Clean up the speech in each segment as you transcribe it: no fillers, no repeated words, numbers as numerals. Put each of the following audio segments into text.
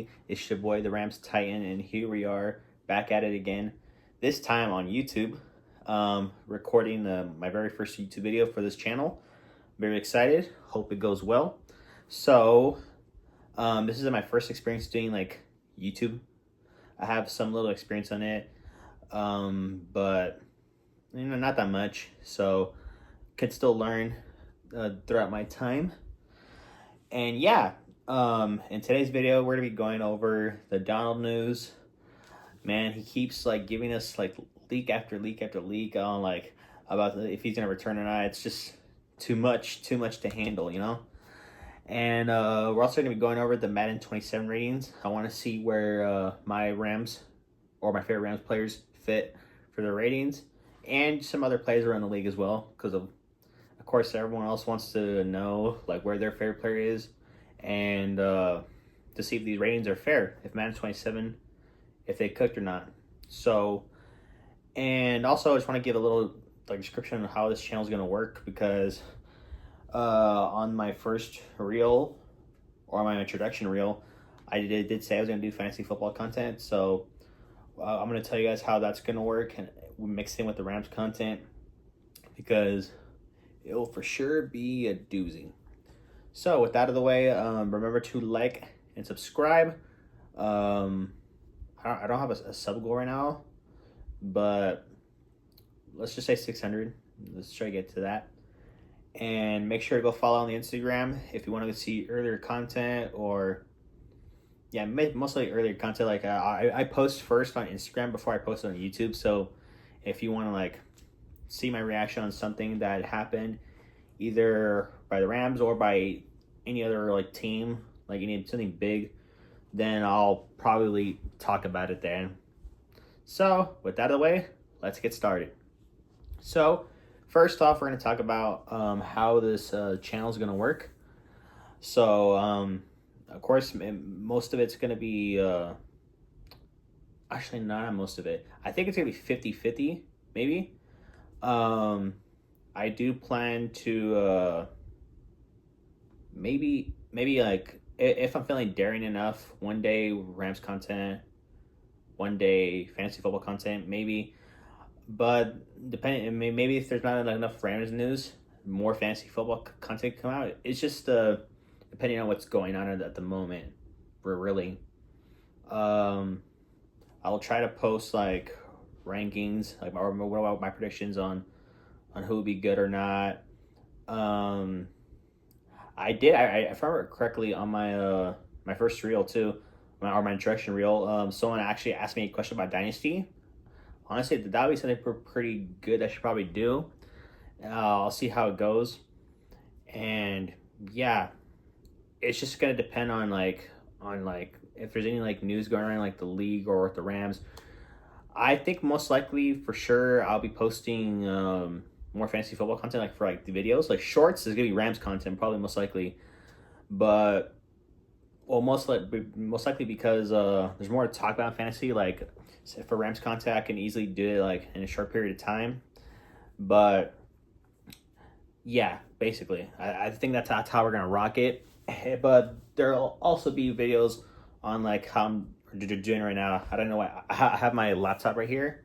Ramily. It's your boy, the Rams Titan, and here we are back at it again. This time on YouTube, recording my very first YouTube video for this channel. Very excited. Hope it goes well. So, this is my first experience doing like YouTube. I have some little experience on it, but not that much. So, can still learn throughout my time. And yeah, in today's video, we're gonna be going over the Donald news. Man, he keeps like giving us like leak after leak after leak on like about if he's gonna return or not. It's just too much to handle, you know. And we're also gonna be going over the Madden 27 ratings. I want to see where my Rams or my favorite Rams players fit for their ratings, and some other players around the league as well, because of course everyone else wants to know like where their favorite player is, and to see if these ratings are fair, if Madden 27, if they cooked or not. So, and also I just want to give a little like description of how this channel is going to work, because on my first reel or my introduction reel, I did say I was going to do fantasy football content. So I'm going to tell you guys how that's going to work, and we mix in with the Rams content, because it will for sure be a doozy. So with that out of the way, remember to like and subscribe. I don't have a sub goal right now, but let's just say 600. Let's try to get to that. And make sure to go follow on the Instagram if you want to see earlier content, or yeah, mostly earlier content. Like I post first on Instagram before I post on YouTube. So if you want to like see my reaction on something that happened either by the Rams or by any other like team, like something big, then I'll probably talk about it then. So with that out of the way, let's get started. So first off, we're going to talk about how this channel is going to work. So of course, most of it's going to be actually not most of it. I think it's going to be 50-50 maybe. I do plan to maybe like if I'm feeling daring enough, one day Rams content, one day fantasy football content, maybe. But depending, maybe if there's not enough Rams news, more fantasy football content come out. It's just depending on what's going on at the moment. Really, I'll try to post like rankings, like or what about my predictions on who would be good or not. I if I remember correctly, on my my first reel too, or my introduction reel, someone actually asked me a question about Dynasty. Honestly, that would be something pretty good I should probably do. I'll see how it goes. And yeah, it's just gonna depend on like if there's any like news going around like the league or with the Rams. I think most likely for sure I'll be posting more fantasy football content, like for like the videos, like shorts is gonna be Rams content probably most likely, but well most likely because there's more to talk about in fantasy. Like for Rams content, I can easily do it like in a short period of time. But yeah, basically I think that's how we're gonna rock it. But there'll also be videos on like how I'm doing right now. I don't know why I have my laptop right here,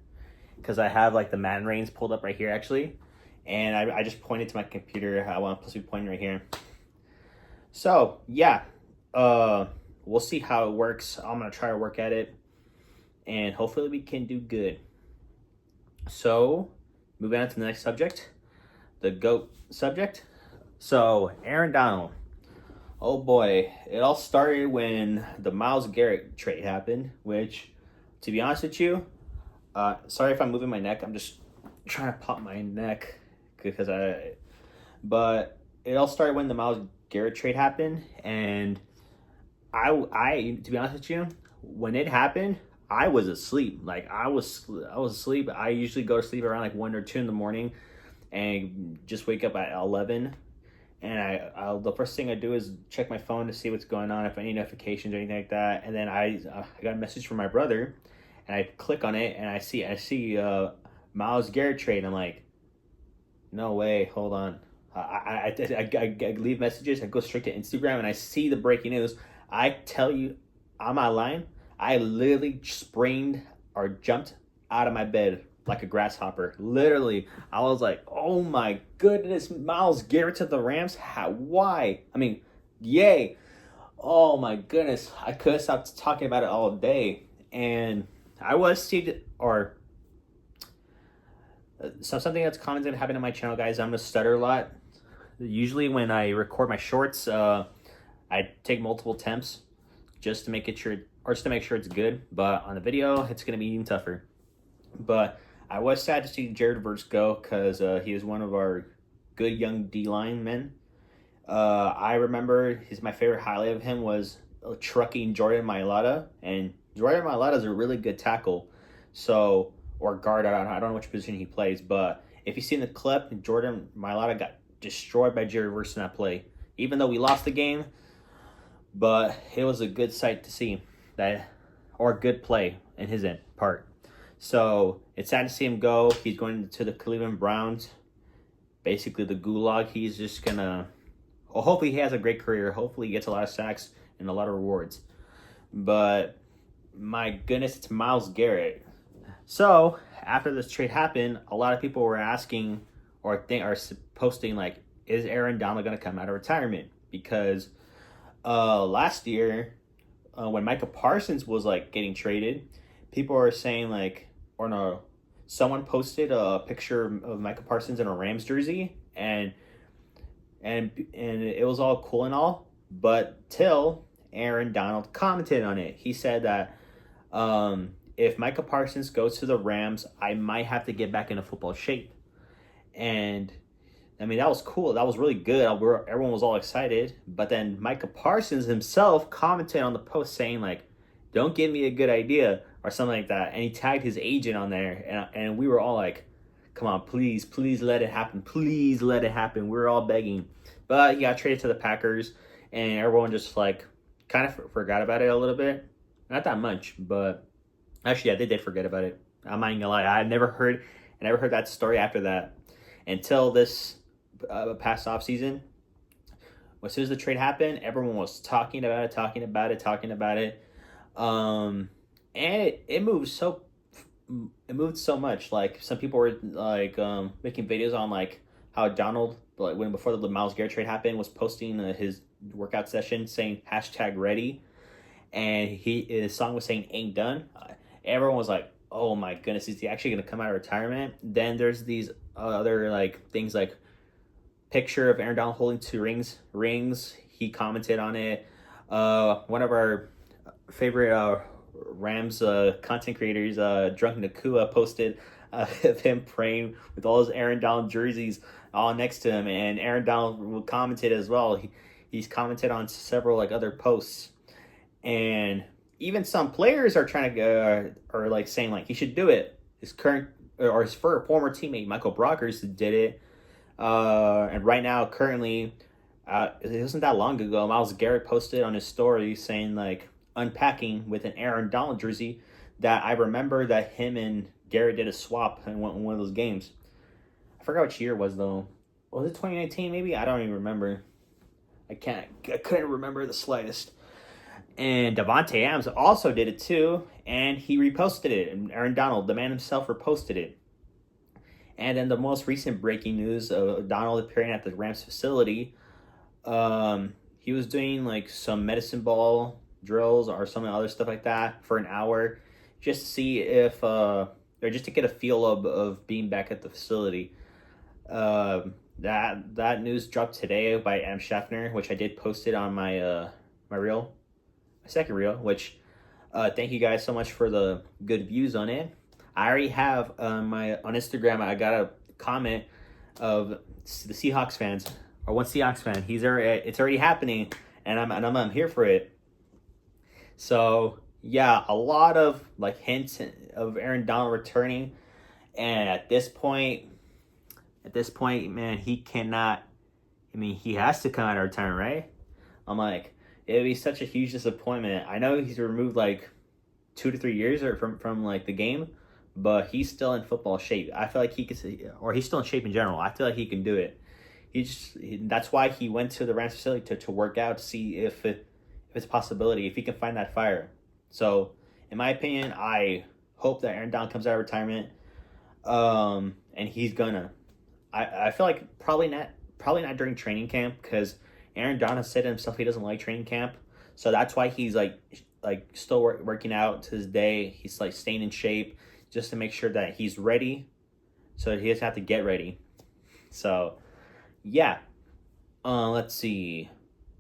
because I have like the Madden ratings pulled up right here actually, and I just pointed to my computer. I want to be pointing right here. So yeah, we'll see how it works. I'm gonna try to work at it, and hopefully we can do good. So moving on to the next subject, the GOAT subject. So Aaron Donald. Oh boy, it all started when the Myles Garrett trade happened, which, to be honest with you, sorry if I'm moving my neck, I'm just trying to pop my neck, but it all started when the Myles Garrett trade happened, and I to be honest with you, when it happened, I was asleep. Like I was asleep. I usually go to sleep around like 1 or 2 in the morning, and just wake up at 11. And I the first thing I do is check my phone to see what's going on, if any notifications or anything like that. And then I got a message from my brother, and I click on it, and I see Myles Garrett trade. I'm like, no way, hold on. I leave messages. I go straight to Instagram, and I see the breaking news. I tell you, I'm not lying. I literally sprained or jumped out of my bed like a grasshopper. Literally, I was like, "Oh my goodness, Myles Garrett to the Rams? How? Why? I mean, yay! Oh my goodness, I could have stopped talking about it all day." And I was seeing, or something that's common that happened on my channel, guys. I'm gonna stutter a lot. Usually, when I record my shorts, I take multiple attempts just to make it sure, or just to make sure it's good. But on the video, it's gonna be even tougher. But I was sad to see Jared Verse go because he was one of our good young D linemen. I remember my favorite highlight of him was trucking Jordan Mailata, and Jordan Mailata is a really good tackle, so or guard. I don't know which position he plays, but if you see in the clip, Jordan Mailata got destroyed by Jerry Verse in that play. Even though we lost the game, but it was a good sight to see that, or a good play in his end part. So it's sad to see him go. He's going to the Cleveland Browns, basically the gulag. He's just gonna. Well, hopefully he has a great career. Hopefully he gets a lot of sacks and a lot of rewards. But my goodness, it's Myles Garrett. So after this trade happened, a lot of people were asking or are posting like, is Aaron Donald going to come out of retirement? Because last year, when Micah Parsons was like getting traded, people were saying like, or no, someone posted a picture of Micah Parsons in a Rams jersey, and it was all cool and all, but till Aaron Donald commented on it. He said that if Micah Parsons goes to the Rams, I might have to get back into football shape. And I mean, that was cool. That was really good. Everyone was all excited. But then Micah Parsons himself commented on the post saying like, don't give me a good idea or something like that. And he tagged his agent on there. And we were all like, come on, please let it happen. Please let it happen. We were all begging. But he got traded to the Packers, and everyone just like kind of forgot about it a little bit. Not that much, but actually, yeah, they did forget about it. I'm not even gonna lie. I never heard that story after that until this past off season. As soon as the trade happened, everyone was talking about it. And it moved so much. Like some people were like making videos on like how Donald, like when before the Myles Garrett trade happened, was posting his workout session saying #ready, and his song was saying "ain't done." Everyone was like, "Oh my goodness, is he actually gonna come out of retirement?" Then there's these other like things like picture of Aaron Donald holding 2 rings. He commented on it. One of our favorite Rams content creators, Drunk Nakua, posted of him praying with all his Aaron Donald jerseys all next to him, and Aaron Donald commented as well. He's commented on several like other posts, and even some players are trying to are like saying like he should do it. His current or his former teammate Michael Brockers did it, and right now currently, it wasn't that long ago, Myles Garrett posted on his story saying like unpacking with an Aaron Donald jersey that I remember that him and Garrett did a swap in one of those games. I forgot which year it was though. Was it 2019 maybe? I don't even remember. I couldn't remember the slightest. And Devontae Adams also did it too, and he reposted it. And Aaron Donald, the man himself, reposted it. And then the most recent breaking news of Donald appearing at the Rams facility, he was doing like some medicine ball drills or some other stuff like that for an hour, just to see if, or just to get a feel of being back at the facility. That news dropped today by Adam Scheffner, which I did post it on my my second reel, which thank you guys so much for the good views on it. I already have on Instagram, I got a comment of the Seahawks fans, or one Seahawks fan. It's already happening, and I'm here for it. So yeah, a lot of like hints of Aaron Donald returning, and at this point, man, he cannot. I mean, he has to come out of retirement, right? I'm like, it'd be such a huge disappointment. I know he's removed like 2 to 3 years from like the game, but he's still in football shape. I feel like he could, or he's still in shape in general. I feel like he can do it. That's why he went to the Rams facility to work out, to see if it's a possibility if he can find that fire. So, in my opinion, I hope that Aaron Donald comes out of retirement, and he's gonna. I feel like probably not during training camp, because Aaron Donald said himself he doesn't like training camp, so that's why he's like still working out to this day. He's like staying in shape just to make sure that he's ready, so he doesn't have to get ready. So, yeah. Let's see.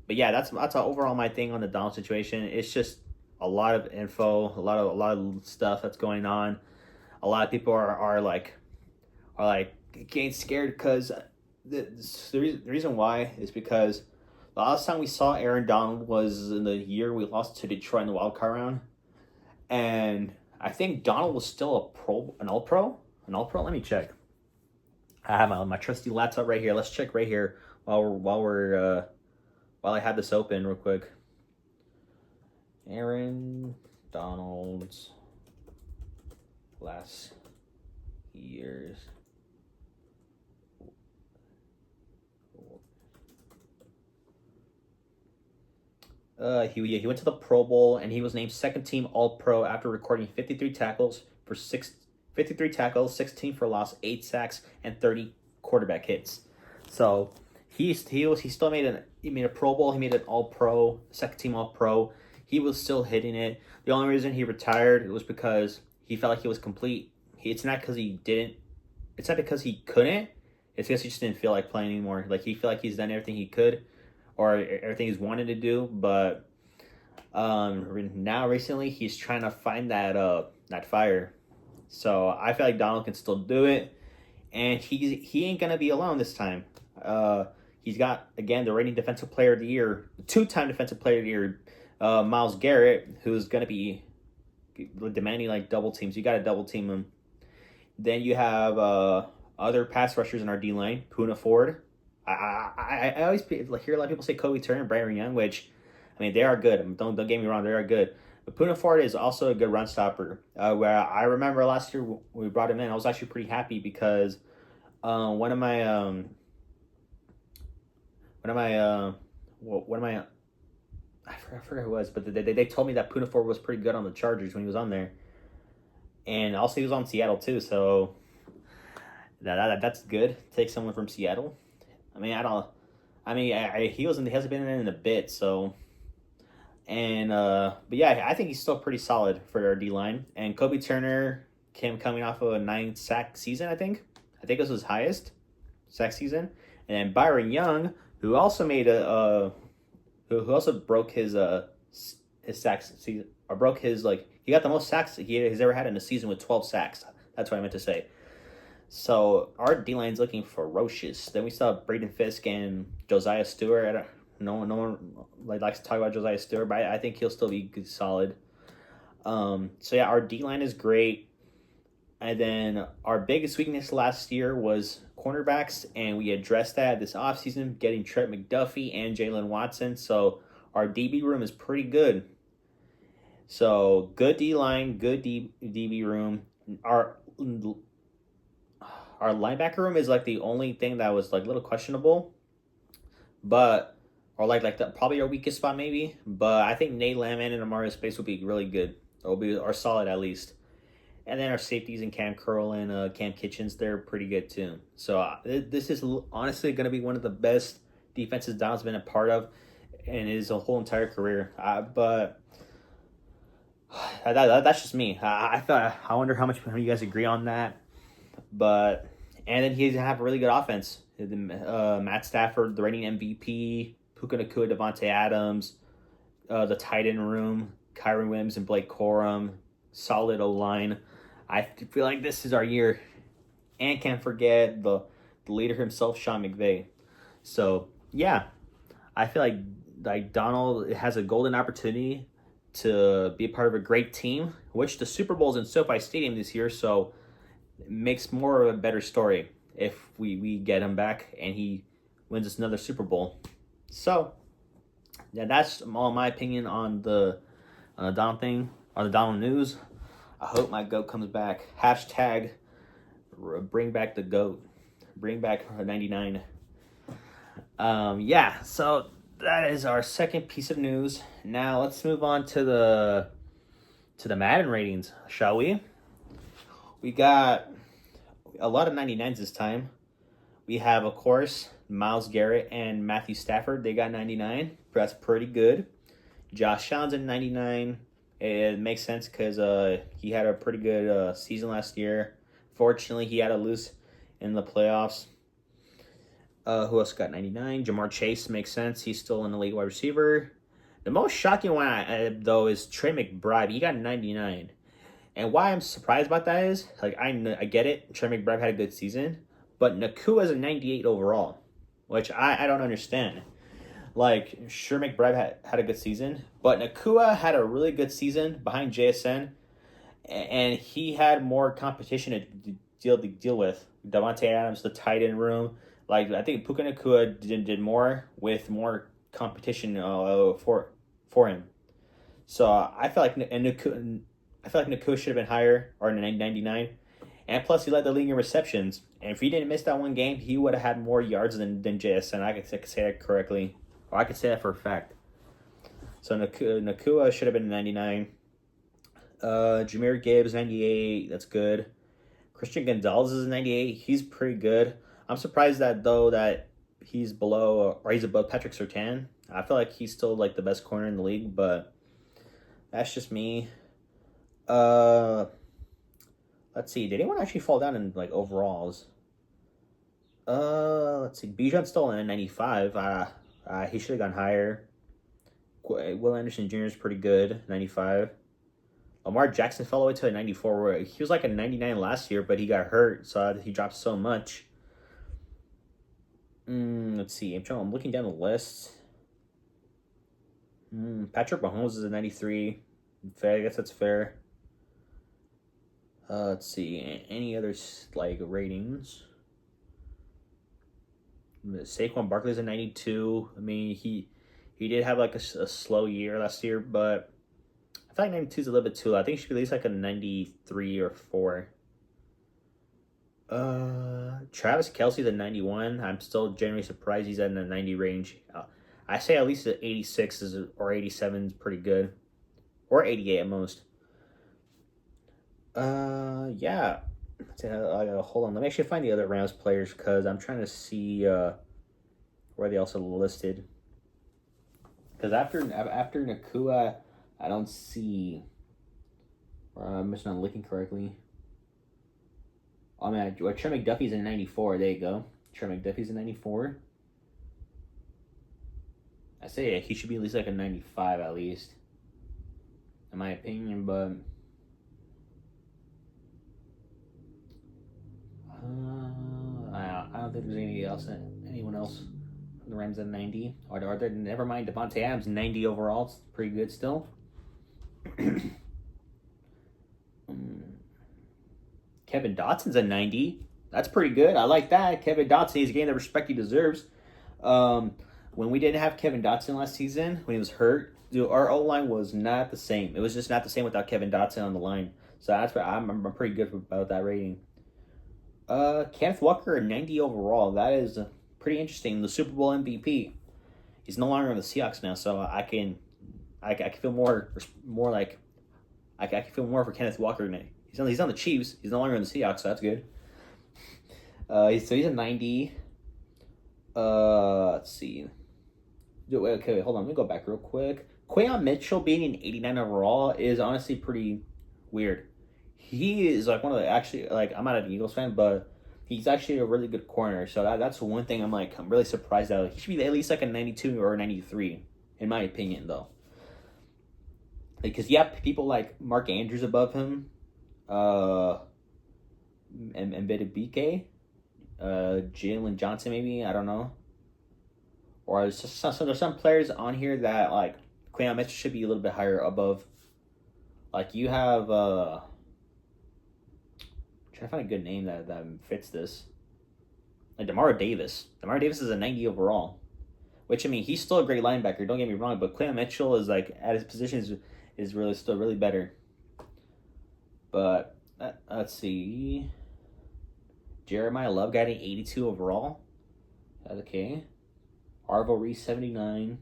But yeah, that's overall my thing on the Donald situation. It's just a lot of info, a lot of stuff that's going on. A lot of people are like getting scared because the reason why is because the last time we saw Aaron Donald was in the year we lost to Detroit in the wild card round, and I think Donald was still an All Pro. Let me check. I have my trusty laptop right here. Let's check right here while I have this open real quick. Aaron Donald's last years. He went to the Pro Bowl and he was named second team All Pro after recording 53 tackles, 16 for loss, 8 sacks, and 30 quarterback hits. So he still made a Pro Bowl. He made an All Pro, second team All Pro. He was still hitting it. The only reason he retired was because he felt like he was complete. It's not because he didn't. It's not because he couldn't. It's because he just didn't feel like playing anymore. Like he felt like he's done everything he could, or everything he's wanted to do. But now recently he's trying to find that fire. So I feel like Donald can still do it, and he ain't gonna be alone this time. He's got, again, the reigning defensive player of the year, 2-time defensive player of the year, Myles Garrett, who's gonna be demanding like double teams. You gotta double team him. Then you have other pass rushers in our D line, Poona Ford. I always hear a lot of people say Kobe Turner and Byron Young, which, I mean, they are good. Don't get me wrong, they are good. But Poona Ford is also a good run stopper. Where I remember last year when we brought him in, I was actually pretty happy because one of my I forgot who it was, but they told me that Poona Ford was pretty good on the Chargers when he was on there, and also he was on Seattle too. So that's good. Take someone from Seattle. I mean, he hasn't been in a bit, so. And but yeah, I think he's still pretty solid for our D line. And Kobe Turner coming off of a 9-sack season, I think this was his highest sack season. And then Byron Young, who also made who also broke his sacks season, or broke his, like, he got the most sacks he's ever had in a season with 12 sacks. That's what I meant to say. So our D line's looking ferocious. Then we saw Braden Fisk and Josiah Stewart. No one likes to talk about Josiah Stewart, but I think he'll still be good, solid. So yeah, our D line is great. And then our biggest weakness last year was cornerbacks, and we addressed that this offseason, getting Trent McDuffie and Jalen Watson. So our DB room is pretty good. So good D line, good DB room. Our linebacker room is like the only thing that was like a little questionable, but. Or probably our weakest spot maybe, but I think Nate Landman and Amari Space will be really good. Or solid at least. And then our safeties and Cam Curl and Cam Kitchens, they're pretty good too. So this is honestly going to be one of the best defenses Donald's been a part of in his whole entire career. But that's just me. I wonder how much you guys agree on that. And then he's gonna have a really good offense. Matt Stafford, the reigning MVP. Puka Nacua, Devontae Adams, the tight end room, Kyron Williams and Blake Corum, solid O-line. I feel like this is our year. And can't forget the leader himself, Sean McVay. So, yeah, I feel like Donald has a golden opportunity to be a part of a great team, which the Super Bowl's in SoFi Stadium this year, so it makes more of a better story if we get him back and he wins us another Super Bowl. So, yeah, that's all my opinion on the Donald thing, or the Donald news. I hope my GOAT comes back. Hashtag bring back the GOAT. Bring back 99. Yeah, so that is our second piece of news. Now let's move on to the Madden ratings, shall we? We got a lot of 99s this time. We have, of course, Myles Garrett and Matthew Stafford. They got 99. That's pretty good. Josh Allen's at 99. It makes sense because he had a pretty good season last year. Fortunately, he had to lose in the playoffs. Who else got 99? Jamar Chase makes sense. He's still in the league wide receiver. The most shocking one, though, is Trey McBride. He got 99. And why I'm surprised about that is, like, I get it. Trey McBride had a good season. But Nakua's a 98 overall, which I don't understand. Like, sure, McBride had a good season, but Nakua had a really good season behind JSN, and he had more competition to deal with. Davante Adams, the tight end room. Like, I think Puka Nakua did more with more competition for him. So I feel like Nakua should have been higher, or 99. And plus, he led the league in receptions. And if he didn't miss that one game, he would have had more yards than JSN. I could say that correctly. Or I could say that for a fact. So Nakua should have been 99. Jahmyr Gibbs, 98. That's good. Christian Gonzalez is 98. He's pretty good. I'm surprised that he's below, or he's above Patrick Surtain. I feel like he's still like the best corner in the league, but that's just me. Let's see. Did anyone actually fall down in like overalls? Let's see. Bijan's still in 95. He should have gone higher. Will Anderson Jr. is pretty good, 95. Lamar Jackson fell away to a 94. Where he was like a 99 last year, but he got hurt, so he dropped so much. Let's see. I'm looking down the list. Patrick Mahomes is a 93. Fair, I guess that's fair. Let's see. Any other like ratings? Saquon Barkley's a 92. I mean, he did have like a slow year last year, but I feel like 92 is a little bit too low. I think he should be at least like a 93 or 4. Travis Kelce's a 91. I'm still generally surprised he's in the 90 range. I say at least 86 or 87 is pretty good, or 88 at most. Yeah. Hold on. Let me actually find the other Rams players because I'm trying to see where they also listed. Because after Nakua, I don't see. I'm just not looking correctly. Oh man, Trey McDuffie's in 94. There you go. Trey McDuffie's in 94. I say he should be at least like a 95 at least, in my opinion, but. I don't think there's anyone else from the Rams at 90. Or there, never mind, Davante Adams, 90 overall. It's pretty good still. Kevin Dotson's a 90. That's pretty good. I like that. Kevin Dotson, he's getting the respect he deserves. When we didn't have Kevin Dotson last season, when he was hurt, our O-line was not the same. It was just not the same without Kevin Dotson on the line. So that's why I'm pretty good about that rating. Kenneth Walker, 90 overall. That is pretty interesting. The Super Bowl MVP. He's no longer on the Seahawks now, so I can feel more like I can feel more for Kenneth Walker now. He's on the Chiefs. He's no longer on the Seahawks, so that's good. He's a 90. Let's see. Okay, hold on. Let me go back real quick. Quayon Mitchell being an 89 overall is honestly pretty weird. He is like one of the I'm not an Eagles fan, but he's actually a really good corner. So that's one thing I'm really surprised at. He should be at least like a 92 or a 93, in my opinion, though. Because you have people like Mark Andrews above him, and BK, Jalen Johnson maybe, I don't know. Or there's some players on here that like Quayon Mitchell should be a little bit higher above. Like you have trying to find a good name that fits this. Like Demario Davis. Demario Davis is a 90 overall. Which, I mean, he's still a great linebacker, don't get me wrong, but Quayon Mitchell is like at his position is really still really better. But let's see. Jeremiah Love got an 82 overall. That's okay. Arvory 79.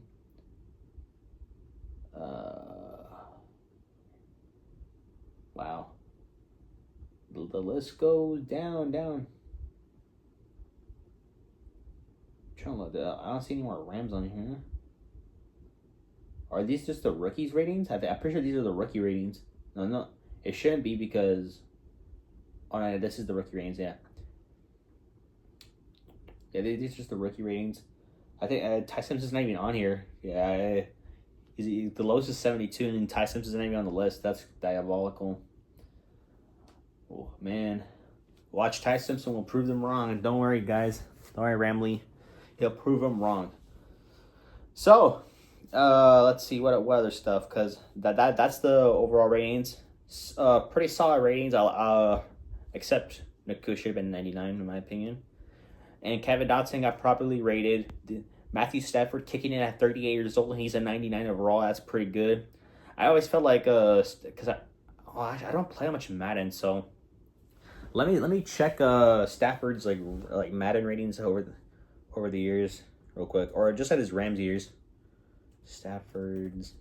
Wow. The list goes down. Trying to look. I don't see any more Rams on here. Are these just the rookies ratings? I'm pretty sure these are the rookie ratings. No, it shouldn't be because. Oh no, this is the rookie ratings. Yeah, these are just the rookie ratings. I think Ty Simpson's not even on here. Yeah, the lowest is 72, and Ty Simpson's not even on the list. That's diabolical. Oh man, watch Ty Simpson will prove them wrong. Don't worry, guys. Don't worry, Ramily. He'll prove them wrong. So, let's see what other stuff, because that's the overall ratings. Pretty solid ratings. Except Naku should have been 99 in my opinion. And Kevin Dotson got properly rated. Matthew Stafford kicking in at 38 years old, and he's a 99 overall. That's pretty good. I always felt like because I don't play much Madden, so let me check Stafford's like Madden ratings over the years real quick, or just at his Rams years. Stafford's.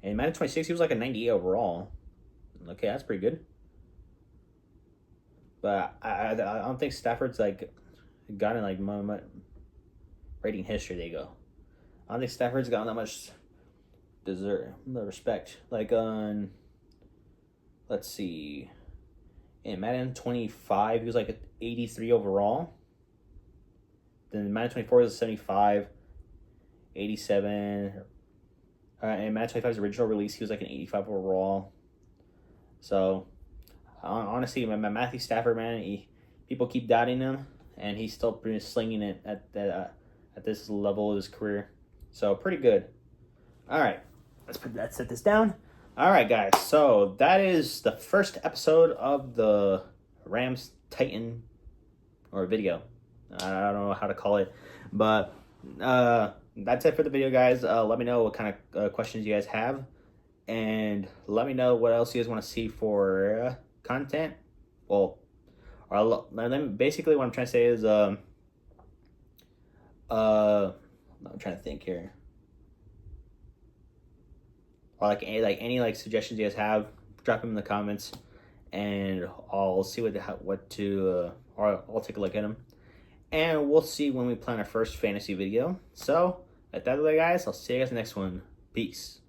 And Madden 26, he was like a 98 overall. Okay, that's pretty good. But I don't think Stafford's like gotten like my rating history. There you go. I don't think Stafford's gotten that much respect. Like on, let's see, in Madden 25, he was like an 83 overall. Then Madden 24 was a 75, 87. And Madden 25's original release, he was like an 85 overall. So, honestly, Matthew Stafford, man, people keep doubting him, and he's still pretty slinging it at this level of his career. So, pretty good. All right, let's set this down. All right, guys. So that is the first episode of the Rams Titan or video. I don't know how to call it, but that's it for the video, guys. Let me know what kind of questions you guys have, and let me know what else you guys want to see for content. Well, basically what I'm trying to say is I'm trying to think here. Or any suggestions you guys have, drop them in the comments, and I'll see or I'll take a look at them, and we'll see when we plan our first fantasy video. So, with that, guys, I'll see you guys in the next one. Peace.